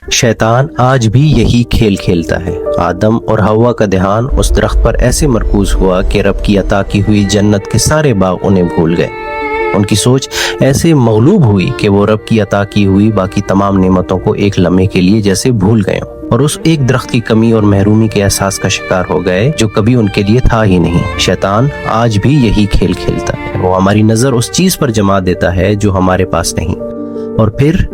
شیطان آج بھی یہی کھیل کھیلتا ہے۔ آدم اور حوا کا دھیان اس درخت پر ایسے مرکوز ہوا کہ رب کی عطا کی ہوئی جنت کے سارے باغ انہیں بھول گئے۔ ان کی سوچ ایسے مغلوب ہوئی کہ وہ رب کی عطا کی ہوئی باقی تمام نعمتوں کو ایک لمحے کے لیے جیسے بھول گئے اور اس ایک درخت کی کمی اور محرومی کے احساس کا شکار ہو گئے جو کبھی ان کے لیے تھا ہی نہیں۔ شیطان آج بھی یہی کھیل کھیلتا ہے۔ وہ ہماری نظر اس چیز پر جما دیتا ہے جو ہمارے پاس نہیں، اور پھر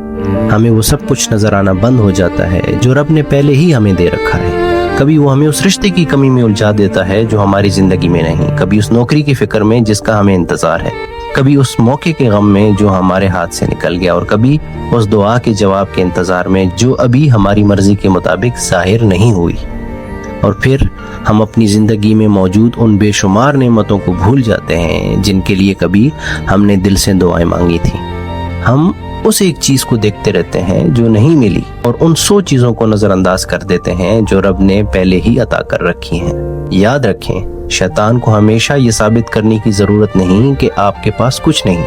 ہمیں وہ سب کچھ نظر آنا بند ہو جاتا ہے جو رب نے پہلے ہی ہمیں دے رکھا ہے۔ کبھی وہ ہمیں اس رشتے کی کمی میں الجھا دیتا ہے جو ہماری زندگی میں نہیں، کبھی اس نوکری کی فکر میں جس کا ہمیں انتظار ہے، کبھی اس موقع کے غم میں جو ہمارے ہاتھ سے نکل گیا، اور کبھی اس دعا کے جواب کے انتظار میں جو ابھی ہماری مرضی کے مطابق ظاہر نہیں ہوئی۔ اور پھر ہم اپنی زندگی میں موجود ان بے شمار نعمتوں کو بھول جاتے ہیں جن کے لیے کبھی ہم نے دل سے دعائیں مانگی تھیں۔ ہم اس ایک چیز کو دیکھتے رہتے ہیں جو نہیں ملی، اور ان 100 چیزوں کو نظر انداز کر دیتے ہیں جو رب نے پہلے ہی عطا کر رکھی ہیں۔ یاد رکھیں، شیطان کو ہمیشہ یہ ثابت کرنے کی ضرورت نہیں کہ آپ کے پاس کچھ نہیں۔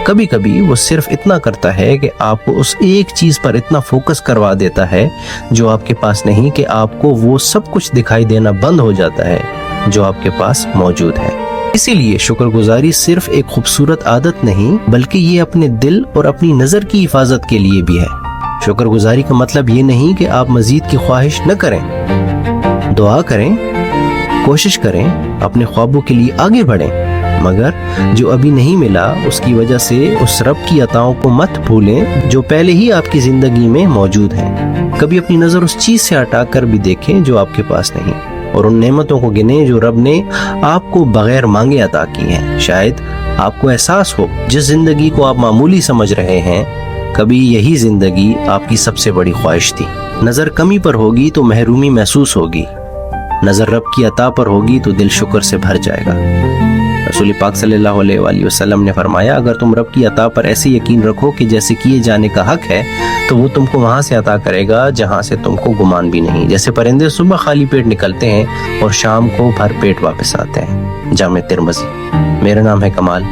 کبھی کبھی وہ صرف اتنا کرتا ہے کہ آپ کو اس ایک چیز پر اتنا فوکس کروا دیتا ہے جو آپ کے پاس نہیں کہ آپ کو وہ سب کچھ دکھائی دینا بند ہو جاتا ہے جو آپ کے پاس موجود ہے۔ اسی لیے شکر گزاری صرف ایک خوبصورت عادت نہیں بلکہ یہ اپنے دل اور اپنی نظر کی حفاظت کے لیے بھی ہے۔ شکر گزاری کا مطلب یہ نہیں کہ آپ مزید کی خواہش نہ کریں، دعا کریں، کوشش کریں، اپنے خوابوں کے لیے آگے بڑھیں، مگر جو ابھی نہیں ملا اس کی وجہ سے اس رب کی عطاؤں کو مت بھولیں جو پہلے ہی آپ کی زندگی میں موجود ہیں۔ کبھی اپنی نظر اس چیز سے ہٹا کر بھی دیکھیں جو آپ کے پاس نہیں، اور ان نعمتوں کو گنیں جو رب نے آپ کو بغیر مانگے عطا کی ہیں۔ شاید آپ کو احساس ہو جس زندگی کو آپ معمولی سمجھ رہے ہیں، کبھی یہی زندگی آپ کی سب سے بڑی خواہش تھی۔ نظر کمی پر ہوگی تو محرومی محسوس ہوگی، نظر رب کی عطا پر ہوگی تو دل شکر سے بھر جائے گا۔ رسول پاک صلی اللہ علیہ وآلہ وسلم نے فرمایا، اگر تم رب کی عطا پر ایسے یقین رکھو کہ جیسے کیے جانے کا حق ہے تو وہ تم کو وہاں سے عطا کرے گا جہاں سے تم کو گمان بھی نہیں۔ جیسے پرندے صبح خالی پیٹ نکلتے ہیں اور شام کو بھر پیٹ واپس آتے ہیں۔ جامع ترمذی۔ میرا نام ہے کمال،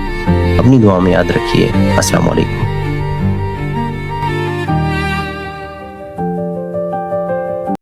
اپنی دعا میں یاد رکھیے۔ السلام علیکم۔